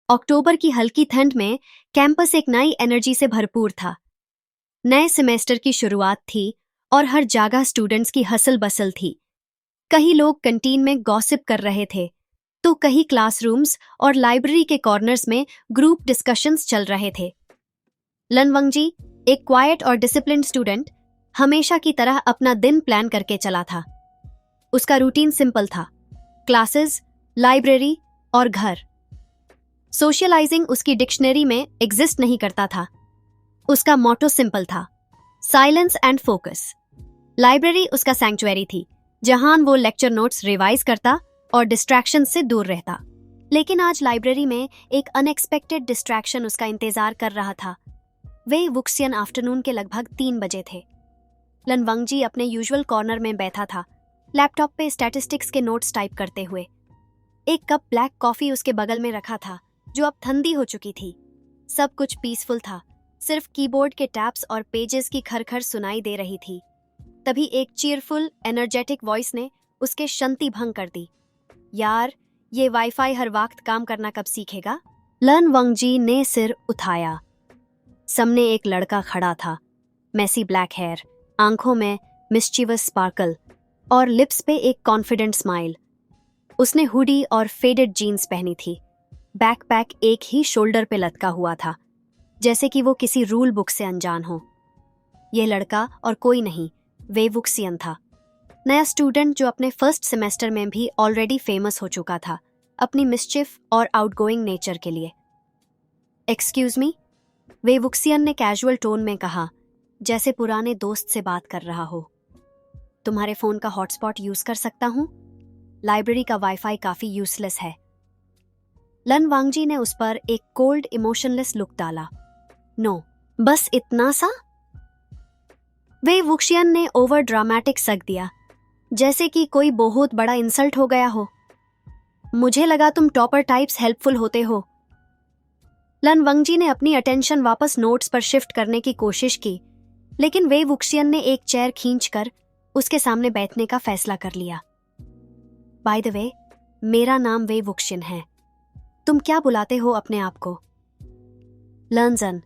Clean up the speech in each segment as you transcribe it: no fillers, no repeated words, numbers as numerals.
अक्टूबर की हल्की ठंड में कैंपस एक नई एनर्जी से भरपूर था। नए सेमेस्टर की शुरुआत थी और हर जगह स्टूडेंट्स की हसल बसल थी। कई लोग कैंटीन में गॉसिप कर रहे थे, तो कहीं क्लासरूम्स और लाइब्रेरी के कॉर्नर्स में ग्रुप डिस्कशंस चल रहे थे। लनवंगजी, एक क्वाइट और डिसिप्लिन्ड स्टूडेंट, हमेशा की तरह अपना दिन प्लान करके चला था। उसका रूटीन सिंपल था, क्लासेस, लाइब्रेरी और घर। सोशलाइजिंग उसकी डिक्शनरी में एग्जिस्ट नहीं करता था। उसका मोटो सिंपल था, साइलेंस एंड फोकस। लाइब्रेरी उसका सैंक्चुअरी थी, जहां वो लेक्चर नोट्स रिवाइज करता और डिस्ट्रैक्शन से दूर रहता। लेकिन आज लाइब्रेरी में एक अनएक्सपेक्टेड डिस्ट्रैक्शन उसका इंतजार कर रहा था। वे वुक्सियन आफ्टरनून के लगभग 3 बजे थे। लनवंगजी अपने यूजुअल कॉर्नर में बैठा था, लैपटॉप पे स्टैटिस्टिक्स के नोट्स टाइप करते हुए। एक कप ब्लैक कॉफी उसके बगल में रखा था, जो अब ठंडी हो चुकी थी। सब कुछ पीसफुल था, सिर्फ कीबोर्ड के टैप्स और पेजेस की खरखर सुनाई दे रही थी। तभी एक चीयरफुल, एनर्जेटिक वॉइस ने उसके शांति भंग कर दी। यार, ये वाईफाई हर वक्त काम करना कब सीखेगा? लनवंगजी ने सिर उठाया। सामने एक लड़का खड़ा था, मैसी ब्लैक हेयर, आंखों में मिस्चीवस स्पार्कल और लिप्स पे एक कॉन्फिडेंट स्माइल। उसने हुडी और फेडेड जीन्स पहनी थी। बैकपैक एक ही शोल्डर पे लटका हुआ था, जैसे कि वो किसी रूल बुक से अनजान हो। यह लड़का और कोई नहीं, वे वुक्सियन था। नया स्टूडेंट जो अपने फर्स्ट सेमेस्टर में भी ऑलरेडी फेमस हो चुका था, अपनी मिस्चिफ और आउटगोइंग नेचर के लिए। एक्सक्यूज मी, वे वुक्सियन ने कैजुअल टोन में कहा, जैसे पुराने दोस्त से बात कर रहा हो। तुम्हारे फोन का हॉटस्पॉट यूज कर सकता हूं? लाइब्रेरी का वाईफाई काफी यूजलेस है। लनवांगजी ने उस पर एक कोल्ड इमोशनलेस लुक डाला। नो, बस इतना सा? वे वुक्सियन ने ओवर ड्रामेटिक सक दिया, जैसे कि कोई बहुत बड़ा इंसल्ट हो गया हो। मुझे लगा तुम टॉपर टाइप्स हेल्पफुल होते हो। लनवंगजी ने अपनी अटेंशन वापस नोट्स पर शिफ्ट करने की कोशिश की, लेकिन वे वुक्सियन ने एक चेयर खींचकर उसके सामने बैठने का फैसला कर लिया। बाय द वे, मेरा नाम वे वुक्सियन है। तुम क्या बुलाते हो अपने आप को? लनजन,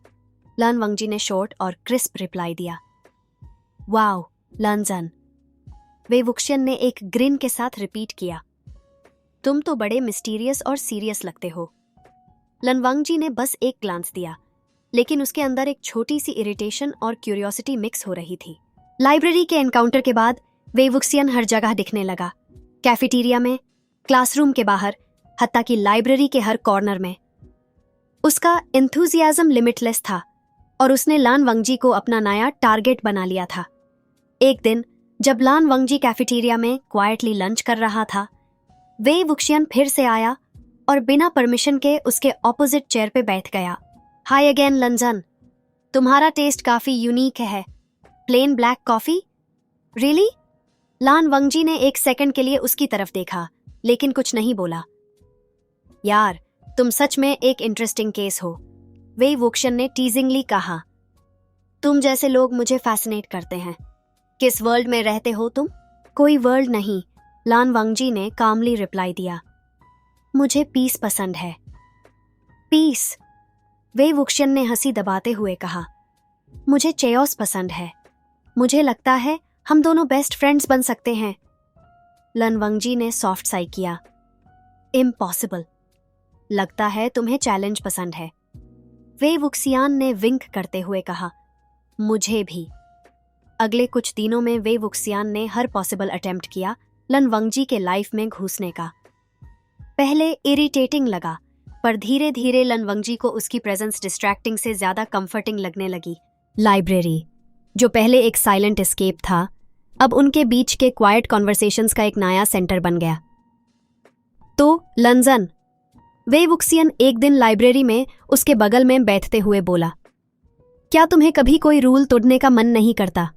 लनवंगजी ने शॉर्ट और क्रिस्प रिप्लाई दिया। वाओ, लनजन, वे वुक्सियन ने एक ग्रिन के साथ रिपीट किया। तुम तो बड़े मिस्टीरियस और सीरियस लगते हो। लनवंगजी ने बस एक ग्लांस दिया, लेकिन उसके अंदर एक छोटी सी इरिटेशन और क्यूरियोसिटी मिक्स हो रही थी। लाइब्रेरी के एनकाउंटर के बाद वे वुक्सियन हर जगह दिखने लगा, कैफेटेरिया में, क्लासरूम के बाहर, हत्ता कि लाइब्रेरी के हर कॉर्नर में। उसका एंथुजियाज्म लिमिटलेस था और उसने लनवंगजी को अपना नया टारगेट बना लिया था। एक दिन जब लनवंगजी कैफेटेरिया में क्वाइटली लंच कर रहा था, वे वुक्सियन फिर से आया और बिना परमिशन के उसके ऑपोजिट चेयर पे बैठ गया। हाय अगेन लनजन, तुम्हारा टेस्ट काफी यूनिक है। Plain black coffee? रियली? लनवंगजी ने एक सेकंड के लिए उसकी तरफ देखा, लेकिन कुछ नहीं बोला। यार, तुम सच में एक इंटरेस्टिंग केस हो, वे वुक्सियन ने टीजिंगली कहा। तुम जैसे लोग मुझे फैसिनेट करते हैं। किस वर्ल्ड में रहते हो तुम? कोई वर्ल्ड नहीं, लनवंगजी ने कामली रिप्लाई दिया। मुझे पीस पसंद है। पीस? वे वुक्सियन ने हंसी दबाते हुए कहा। मुझे चेओस पसंद है। मुझे लगता है हम दोनों बेस्ट फ्रेंड्स बन सकते हैं। लनवंगजी ने सॉफ्ट साई किया। इम्पॉसिबल। लगता है तुम्हें चैलेंज पसंद है, वे वुक्सियन ने विंक करते हुए कहा। मुझे भी। अगले कुछ दिनों में वे वुक्सियन ने हर पॉसिबल अटेम्प्ट किया लनवंगजी के लाइफ में घुसने का। पहले इरिटेटिंग लगा, पर धीरे धीरे लनवंगजी को उसकी प्रेजेंस डिस्ट्रैक्टिंग से ज्यादा कंफर्टिंग लगने लगी। लाइब्रेरी, जो पहले एक साइलेंट एस्केप था, अब उनके बीच के क्वाइट कॉन्वर्सेशंस का एक नया सेंटर बन गया। तो लनजन, वे वुक्सियन एक दिन लाइब्रेरी में उसके बगल में बैठते हुए बोला, क्या तुम्हें कभी कोई रूल तोड़ने का मन नहीं करता?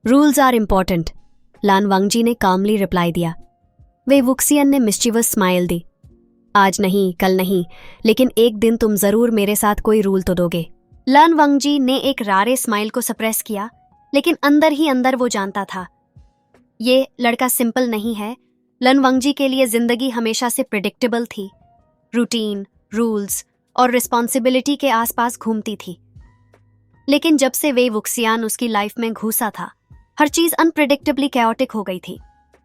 रूल्स आर इंपॉर्टेंट, लनवंगजी ने कामली रिप्लाई दिया। वे वुक्सियन ने मिस्चीवस स्माइल दी। आज नहीं, कल नहीं, लेकिन एक दिन तुम जरूर मेरे साथ कोई रूल तोड़ोगे। लनवंगजी ने एक रारे स्माइल को सप्रेस किया, लेकिन अंदर ही अंदर वो जानता था, ये लड़का सिंपल नहीं है। लनवंगजी के लिए जिंदगी हमेशा से प्रिडिक्टेबल थी। रूटीन, रूल्स और रिस्पॉन्सिबिलिटी के आसपास घूमती थी। लेकिन जब से वे वुक्सियान उसकी लाइफ में घुसा था, हर चीज अनप्रेडिक्टेबली कैओटिक हो गई थी।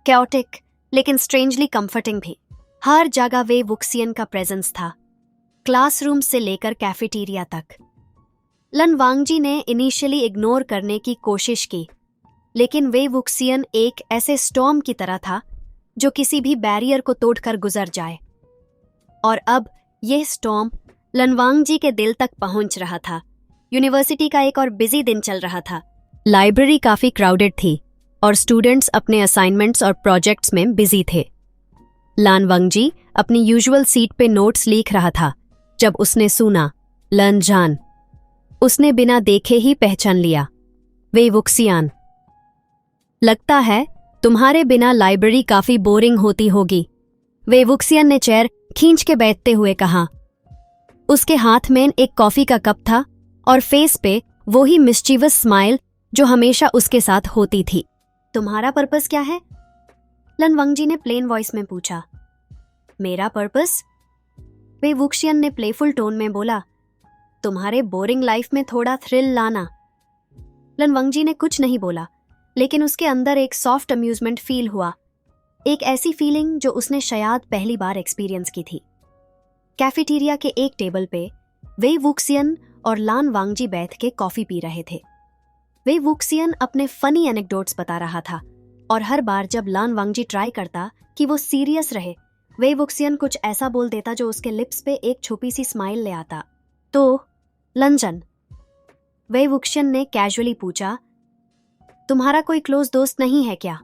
कैओटिक लेकिन स्ट्रेंजली कंफर्टिंग भी। हर जगह वे वुक्सियन का प्रेजेंस था, क्लासरूम से लेकर कैफेटेरिया तक। लन वांगजी ने इनिशियली इग्नोर करने की कोशिश की, लेकिन वे वुक्सियन एक ऐसे स्टॉर्म की तरह था जो किसी भी बैरियर को तोड़कर गुजर जाए। और अब यह स्टॉर्म लन वांगजी के दिल तक पहुंच रहा था। यूनिवर्सिटी का एक और बिजी दिन चल रहा था। लाइब्रेरी काफी क्राउडेड थी और स्टूडेंट्स अपने असाइनमेंट्स और प्रोजेक्ट्स में बिजी थे। लान वांगजी अपनी यूजुअल सीट पे नोट्स लिख रहा था जब उसने सुना, लन जान। उसने बिना देखे ही पहचान लिया, वे वुक्सियान। लगता है तुम्हारे बिना लाइब्रेरी काफी बोरिंग होती होगी, वे वुक्सियन ने चेयर खींच के बैठते हुए कहा। उसके हाथ में एक कॉफी का कप था और फेस पे वो ही मिस्चीवस स्माइल जो हमेशा उसके साथ होती थी। तुम्हारा पर्पस क्या है? लन वांगजी ने प्लेन वॉइस में पूछा। मेरा पर्पस? वे वुक्सियन ने प्लेफुल टोन में बोला, तुम्हारे बोरिंग लाइफ में थोड़ा थ्रिल लाना। लन वांगजी ने कुछ नहीं बोला, लेकिन उसके अंदर एक सॉफ्ट अम्यूजमेंट फील हुआ, एक ऐसी फीलिंग जो उसने शायद पहली बार एक्सपीरियंस की थी। कैफेटेरिया के एक टेबल पे वे वुक्सियन और लान वांगजी बैठ के कॉफी पी रहे थे। वे वुक्सियन अपने फनी एनेक्डोट्स बता रहा था और हर बार जब लान वांगजी ट्राई करता कि वो सीरियस रहे, वे वुक्सियन कुछ ऐसा बोल देता जो उसके लिप्स पे एक छुपी सी स्माइल ले आता। तो लंजन, वे वुक्सियन ने कैजुअली पूछा, तुम्हारा कोई क्लोज दोस्त नहीं है क्या?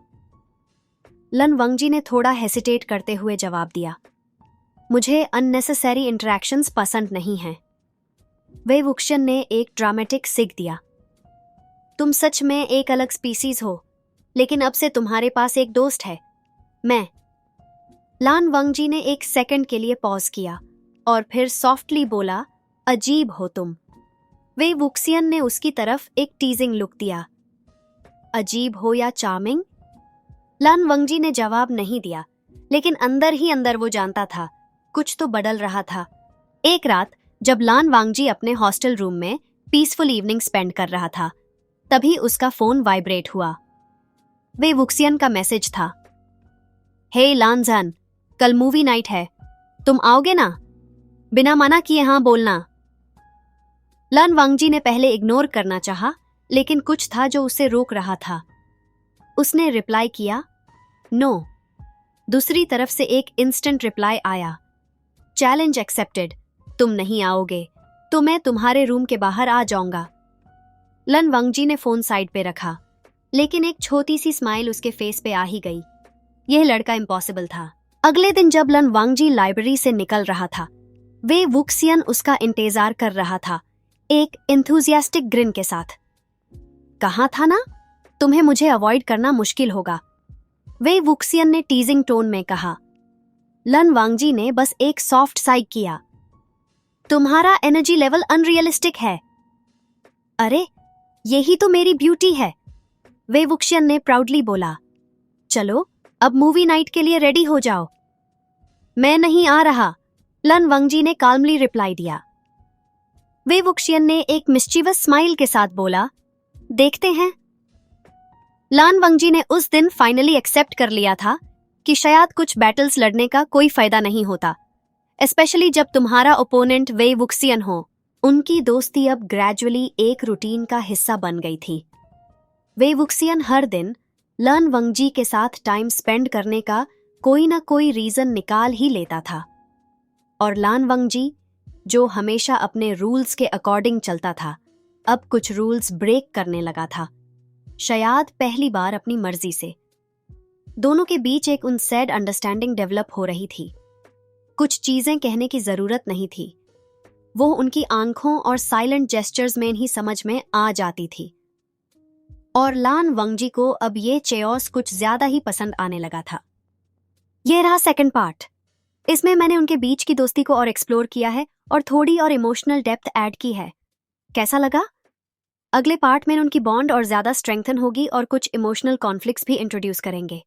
लन वांगजी ने थोड़ा हेसिटेट करते हुए जवाब दिया, मुझे अननेसेसरी इंटरेक्शंस पसंद नहीं हैं। वे वुक्सियन ने एक ड्रामेटिक सिग दिया, तुम सच में एक अलग स्पीसीज हो, लेकिन अब से तुम्हारे पास एक दोस्त है, मैं। लान वांगजी ने एक सेकंड के लिए पॉज किया और फिर सॉफ्टली बोला, अजीब हो तुम। वे वुक्सियन ने उसकी तरफ एक टीजिंग लुक दिया। अजीब हो या चार्मिंग? लान वांगजी ने जवाब नहीं दिया, लेकिन अंदर ही अंदर वो जानता था कुछ तो बदल रहा था। एक रात जब लान वांगजी अपने हॉस्टल रूम में पीसफुल इवनिंग स्पेंड कर रहा था, तभी उसका फोन वाइब्रेट हुआ। वे वुक्सियन का मैसेज था, हे लानजान, कल मूवी नाइट है, तुम आओगे ना? बिना मना किए हाँ बोलना। लान वांगजी ने पहले इग्नोर करना चाहा, लेकिन कुछ था जो उसे रोक रहा था। उसने रिप्लाई किया, नो। दूसरी तरफ से एक इंस्टेंट रिप्लाई आया, चैलेंज एक्सेप्टेड, तुम नहीं आओगे तो मैं तुम्हारे रूम के बाहर आ जाऊंगा। लन वांगजी ने फोन साइड पे रखा, लेकिन एक छोटी सी स्माइल उसके फेस पे आ ही गई। यह लड़का इम्पॉसिबल था। अगले दिन जब लन वांगजी लाइब्रेरी से निकल रहा था, वे वुक्सियन उसका इंतजार कर रहा था, एक एंथुसियास्टिक ग्रिन के साथ। कहा था ना, तुम्हें मुझे अवॉइड करना मुश्किल होगा, वे वुक्सियन ने टीजिंग टोन में कहा। लन वांगजी ने बस एक सॉफ्ट साइग किया। तुम्हारा एनर्जी लेवल अनरियलिस्टिक है। अरे, यही तो मेरी ब्यूटी है, वे वुक्सियन ने प्राउडली बोला। चलो अब मूवी नाइट के लिए रेडी हो जाओ। मैं नहीं आ रहा, लन वांगजी ने काल्मली रिप्लाई दिया। वे वुक्सियन ने एक मिस्चीवस स्माइल के साथ बोला, देखते हैं। लान वांगजी ने उस दिन फाइनली एक्सेप्ट कर लिया था कि शायद कुछ बैटल्स लड़ने का कोई फायदा नहीं होता, स्पेशली जब तुम्हारा ओपोनेंट वे वुक्सियन हो। उनकी दोस्ती अब ग्रेजुअली एक रूटीन का हिस्सा बन गई थी। वे वुक्सियन हर दिन लन वांगजी के साथ टाइम स्पेंड करने का कोई ना कोई रीजन निकाल ही लेता था, और लान वांगजी, जो हमेशा अपने रूल्स के अकॉर्डिंग चलता था, अब कुछ रूल्स ब्रेक करने लगा था, शायद पहली बार अपनी मर्जी से। दोनों के बीच एक अनसेड अंडरस्टैंडिंग डेवलप हो रही थी। कुछ चीजें कहने की जरूरत नहीं थी, वो उनकी आंखों और साइलेंट जेस्चर्स में ही समझ में आ जाती थी। और लान वांगजी को अब ये चेओस कुछ ज्यादा ही पसंद आने लगा था। ये रहा सेकंड पार्ट। इसमें मैंने उनके बीच की दोस्ती को और एक्सप्लोर किया है और थोड़ी और इमोशनल डेप्थ ऐड की है। कैसा लगा? अगले पार्ट में उनकी बॉन्ड और ज्यादा स्ट्रेंथन होगी और कुछ इमोशनल कॉन्फ्लिक्ट्स भी इंट्रोड्यूस करेंगे।